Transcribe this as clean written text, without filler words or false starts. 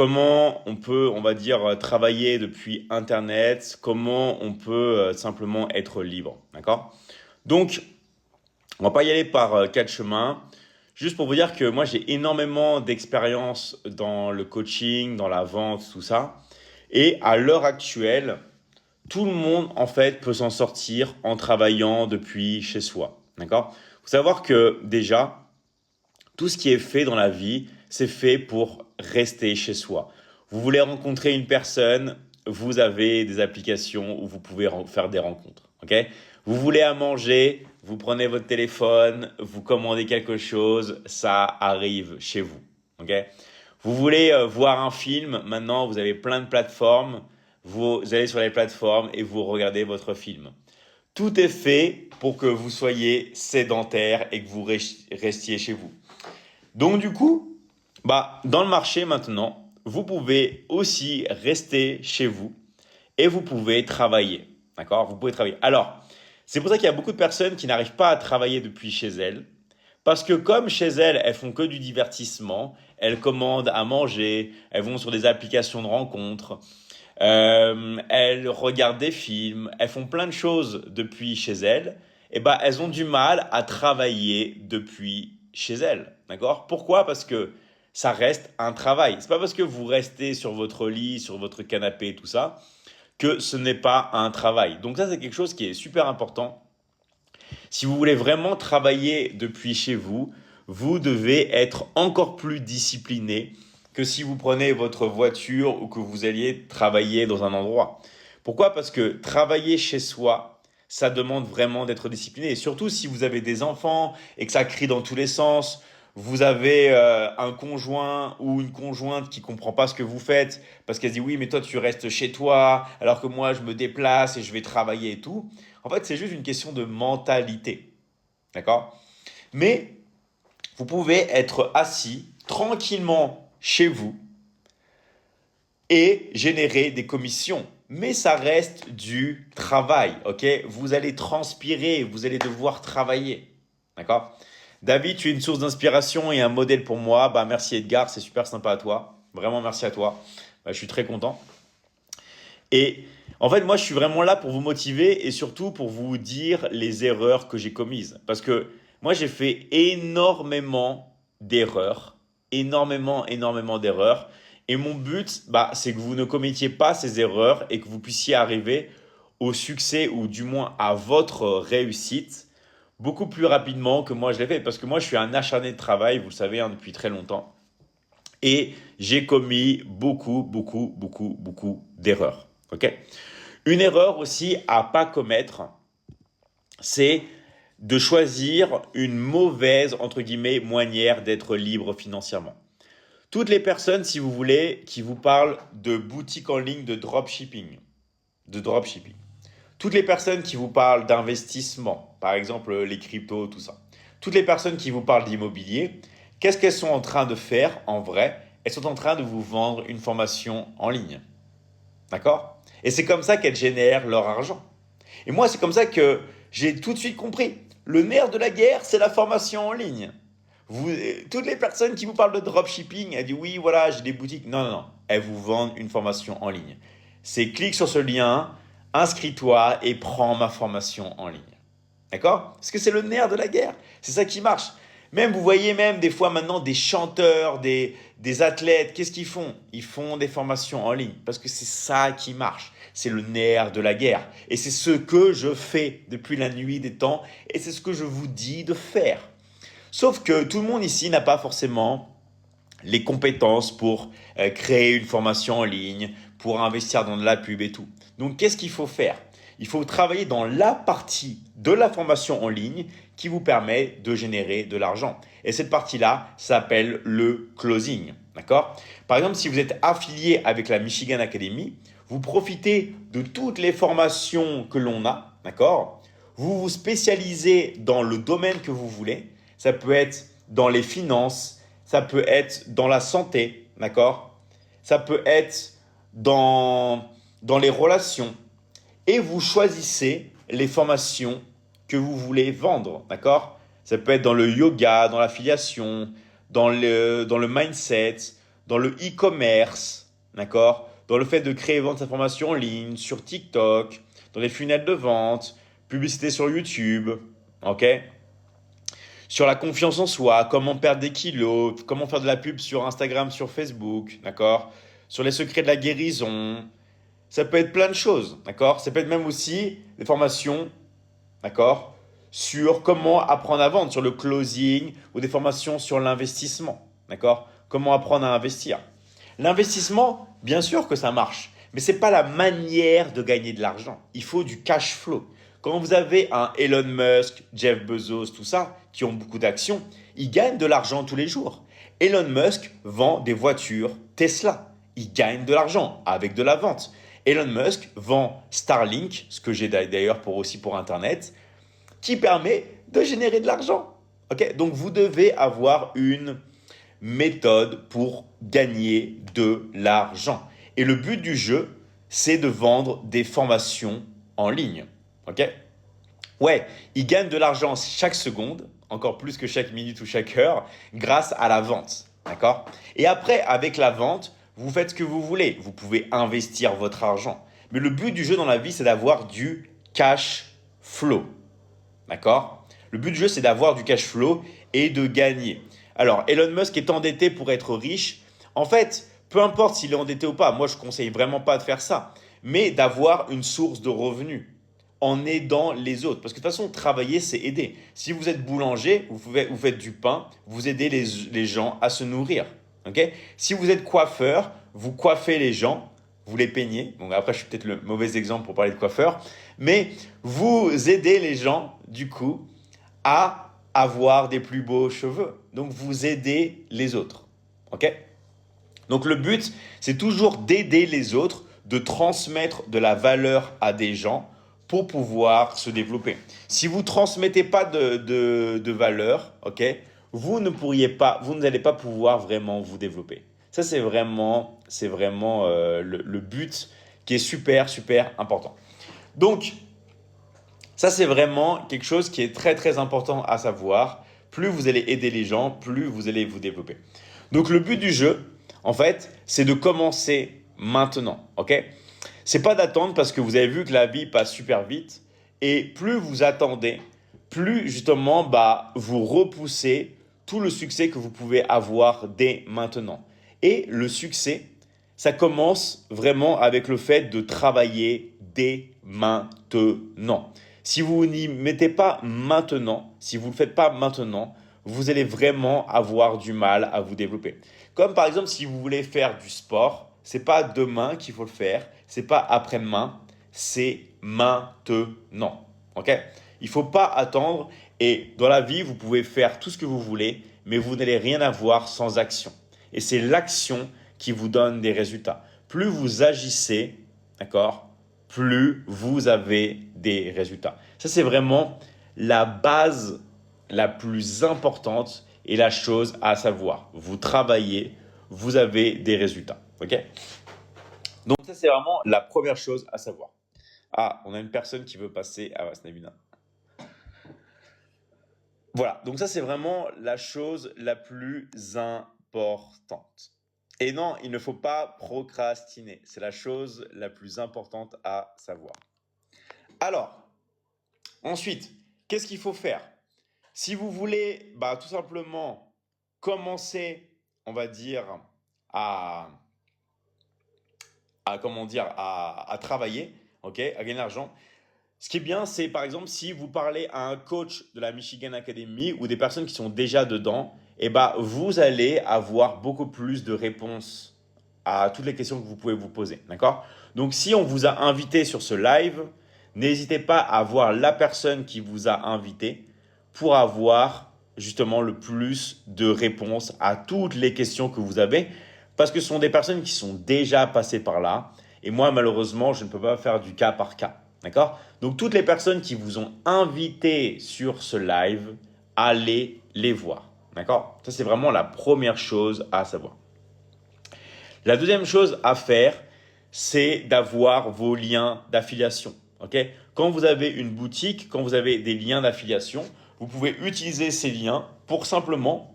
comment on peut, on va dire, travailler depuis Internet, comment on peut simplement être libre, d'accord? Donc, on va pas y aller par quatre chemins. Juste pour vous dire que moi, j'ai énormément d'expérience dans le coaching, dans la vente, tout ça. Et à l'heure actuelle, tout le monde, en fait, peut s'en sortir en travaillant depuis chez soi. D'accord? Il faut savoir que déjà, tout ce qui est fait dans la vie, c'est fait pour rester chez soi. Vous voulez rencontrer une personne, vous avez des applications où vous pouvez faire des rencontres. Ok? Vous voulez à manger, vous prenez votre téléphone, vous commandez quelque chose, ça arrive chez vous. Ok? Vous voulez voir un film, maintenant vous avez plein de plateformes, vous allez sur les plateformes et vous regardez votre film. Tout est fait pour que vous soyez sédentaire et que vous restiez chez vous. Donc du coup, dans le marché maintenant, vous pouvez aussi rester chez vous et vous pouvez travailler. D'accord? Vous pouvez travailler. Alors, c'est pour ça qu'il y a beaucoup de personnes qui n'arrivent pas à travailler depuis chez elles. Parce que comme chez elles, elles font que du divertissement, elles commandent à manger, elles vont sur des applications de rencontres, elles regardent des films, elles font plein de choses depuis chez elles, et elles ont du mal à travailler depuis chez elles. D'accord? Pourquoi? Parce que ça reste un travail. C'est pas parce que vous restez sur votre lit, sur votre canapé, tout ça, que ce n'est pas un travail. Donc ça, c'est quelque chose qui est super important. Si vous voulez vraiment travailler depuis chez vous, vous devez être encore plus discipliné que si vous prenez votre voiture ou que vous alliez travailler dans un endroit. Pourquoi? Parce que travailler chez soi, ça demande vraiment d'être discipliné. Et surtout si vous avez des enfants et que ça crie dans tous les sens, vous avez un conjoint ou une conjointe qui comprend pas ce que vous faites parce qu'elle se dit oui mais toi tu restes chez toi alors que moi je me déplace et je vais travailler et tout. En fait c'est juste une question de mentalité. D'accord? Mais vous pouvez être assis tranquillement chez vous et générer des commissions. Mais ça reste du travail, ok? Vous allez transpirer, vous allez devoir travailler, d'accord? David, tu es une source d'inspiration et un modèle pour moi. Merci Edgar, c'est super sympa à toi. Vraiment merci à toi. Je suis très content. Et en fait, moi, je suis vraiment là pour vous motiver et surtout pour vous dire les erreurs que j'ai commises. Parce que moi, j'ai fait énormément d'erreurs, énormément d'erreurs. Et mon but, c'est que vous ne commettiez pas ces erreurs et que vous puissiez arriver au succès ou du moins à votre réussite beaucoup plus rapidement que moi je l'ai fait. Parce que moi, je suis un acharné de travail, vous le savez, depuis très longtemps. Et j'ai commis beaucoup d'erreurs. Ok? Une erreur aussi à pas commettre, c'est de choisir une mauvaise, entre guillemets, manière d'être libre financièrement. Toutes les personnes, si vous voulez, qui vous parlent de boutique en ligne de dropshipping. Toutes les personnes qui vous parlent d'investissement, par exemple les cryptos, tout ça. Toutes les personnes qui vous parlent d'immobilier, qu'est-ce qu'elles sont en train de faire en vrai? Elles sont en train de vous vendre une formation en ligne. D'accord? Et c'est comme ça qu'elles génèrent leur argent. Et moi, c'est comme ça que j'ai tout de suite compris. Le nerf de la guerre, c'est la formation en ligne. Toutes les personnes qui vous parlent de dropshipping, elles disent oui, voilà, j'ai des boutiques. Non, non, non. Elles vous vendent une formation en ligne. C'est clique sur ce lien, inscris-toi et prends ma formation en ligne. D'accord? Parce que c'est le nerf de la guerre. C'est ça qui marche. Même, vous voyez même des fois maintenant des chanteurs, des athlètes, qu'est-ce qu'ils font? Ils font des formations en ligne parce que c'est ça qui marche. C'est le nerf de la guerre. Et c'est ce que je fais depuis la nuit des temps et c'est ce que je vous dis de faire. Sauf que tout le monde ici n'a pas forcément les compétences pour créer une formation en ligne, pour investir dans de la pub et tout. Donc, qu'est-ce qu'il faut faire? Il faut travailler dans la partie de la formation en ligne qui vous permet de générer de l'argent. Et cette partie-là s'appelle le closing. D'accord? Par exemple, si vous êtes affilié avec la Michigan Academy, vous profitez de toutes les formations que l'on a. D'accord? Vous vous spécialisez dans le domaine que vous voulez. Ça peut être dans les finances, ça peut être dans la santé, d'accord? Ça peut être dans les relations. Et vous choisissez les formations que vous voulez vendre, d'accord? Ça peut être dans le yoga, dans l'affiliation, dans le mindset, dans le e-commerce, d'accord? Dans le fait de créer et vendre sa formation en ligne, sur TikTok, dans les funnels de vente, publicité sur YouTube, ok? Sur la confiance en soi, comment perdre des kilos, comment faire de la pub sur Instagram, sur Facebook, d'accord? Sur les secrets de la guérison, ça peut être plein de choses, d'accord? Ça peut être même aussi des formations, d'accord? Sur comment apprendre à vendre, sur le closing ou des formations sur l'investissement, d'accord? Comment apprendre à investir. L'investissement, bien sûr que ça marche, mais ce n'est pas la manière de gagner de l'argent. Il faut du cash flow. Quand vous avez un Elon Musk, Jeff Bezos, tout ça, qui ont beaucoup d'actions, ils gagnent de l'argent tous les jours. Elon Musk vend des voitures Tesla. Il gagne de l'argent avec de la vente. Elon Musk vend Starlink, ce que j'ai d'ailleurs aussi pour Internet, qui permet de générer de l'argent. Ok. Donc vous devez avoir une méthode pour gagner de l'argent. Et le but du jeu, c'est de vendre des formations en ligne. Ok. Ouais, ils gagnent de l'argent chaque seconde, encore plus que chaque minute ou chaque heure, grâce à la vente. D'accord? Et après, avec la vente, vous faites ce que vous voulez. Vous pouvez investir votre argent. Mais le but du jeu dans la vie, c'est d'avoir du cash flow. D'accord? Le but du jeu, c'est d'avoir du cash flow et de gagner. Alors, Elon Musk est endetté pour être riche. En fait, peu importe s'il est endetté ou pas, moi, je ne conseille vraiment pas de faire ça. Mais d'avoir une source de revenus en aidant les autres. Parce que de toute façon, travailler, c'est aider. Si vous êtes boulanger, vous faites du pain, vous aidez les gens à se nourrir. Okay? Si vous êtes coiffeur, vous coiffez les gens, vous les peignez. Donc après, je suis peut-être le mauvais exemple pour parler de coiffeur. Mais vous aidez les gens, du coup, à avoir des plus beaux cheveux. Donc vous aidez les autres. Ok? Donc le but, c'est toujours d'aider les autres, de transmettre de la valeur à des gens pour pouvoir se développer. Si vous ne transmettez pas de valeur, ok, vous n'allez pas pouvoir vraiment vous développer. Ça, c'est vraiment le but qui est super, super important. Donc, ça, c'est vraiment quelque chose qui est très, très important à savoir. Plus vous allez aider les gens, plus vous allez vous développer. Donc, le but du jeu, en fait, c'est de commencer maintenant, ok? C'est pas d'attendre parce que vous avez vu que la vie passe super vite et plus vous attendez, plus justement vous repoussez tout le succès que vous pouvez avoir dès maintenant. Et le succès, ça commence vraiment avec le fait de travailler dès maintenant. Si vous n'y mettez pas maintenant, si vous ne le faites pas maintenant, vous allez vraiment avoir du mal à vous développer. Comme par exemple, si vous voulez faire du sport, c'est pas demain qu'il faut le faire, c'est pas après-demain, c'est maintenant. Ok? Il faut pas attendre et dans la vie, vous pouvez faire tout ce que vous voulez, mais vous n'allez rien avoir sans action. Et c'est l'action qui vous donne des résultats. Plus vous agissez, d'accord, plus vous avez des résultats. Ça, c'est vraiment la base la plus importante et la chose à savoir. Vous travaillez, vous avez des résultats. Ok? Donc ça, c'est vraiment la première chose à savoir. Ah, on a une personne qui veut passer. Ah ouais, c'est Nabina. Voilà, donc ça, c'est vraiment la chose la plus importante. Et non, il ne faut pas procrastiner. C'est la chose la plus importante à savoir. Alors, ensuite, qu'est-ce qu'il faut faire? Si vous voulez tout simplement commencer, on va dire, à, à travailler, ok, à gagner de l'argent, ce qui est bien, c'est par exemple si vous parlez à un coach de la Michigan Academy ou des personnes qui sont déjà dedans, vous allez avoir beaucoup plus de réponses à toutes les questions que vous pouvez vous poser. D'accord? Donc, si on vous a invité sur ce live, n'hésitez pas à voir la personne qui vous a invité pour avoir justement le plus de réponses à toutes les questions que vous avez parce que ce sont des personnes qui sont déjà passées par là et moi, malheureusement, je ne peux pas faire du cas par cas. D'accord? Donc, toutes les personnes qui vous ont invité sur ce live, allez les voir. D'accord? Ça, c'est vraiment la première chose à savoir. La deuxième chose à faire, c'est d'avoir vos liens d'affiliation. Okay? Quand vous avez une boutique, quand vous avez des liens d'affiliation, vous pouvez utiliser ces liens pour simplement